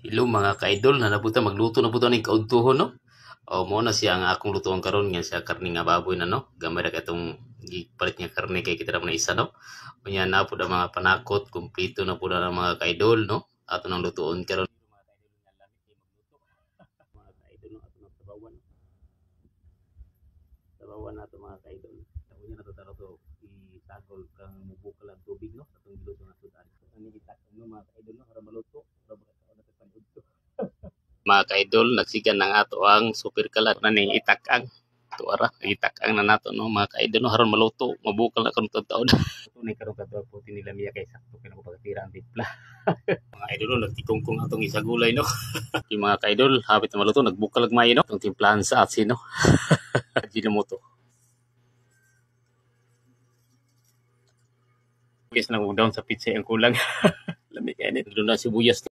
Hello mga ka-idol, na nabuta magluto na puto ning kaudtuhon no. O mo na siya ang akong lutuan karon nga siya karne nga baboy na no. Gamay ra katong gipalit nga karne kay kita na isa no. Unya na pud ang mga panakot, kumpleto na pud ang mga ka-idol no. Ato nang lutuon karon mga ka-idol no ato nang sabawan. Sabawan nato mga ka-idol. Unya na to taro to isagol kang mubukal ang tubig no. Atong giluto nga sudan. Ani itak no mga ka-idol no para maluto. Para na sa panudto. Mga ka-idol, nagsigan ng ato ang super kalat na ni itakang. Tuara, itakang na nato no mga ka-idol no haron maluto, mabukal na karon taon. Tunay karon kadto po nila miya kay sakto kay nako pagtira ang timpla. Mga idol no nagtikongkong atong isa gulay no. Yung mga ka-idol, hapit na maluto, nagbukal ag mayo no. Itong timplahan sa atsin no. Ginamoto. Guys, nang down sa pizza ang kulang. Lamig yan. Doon na sibuyas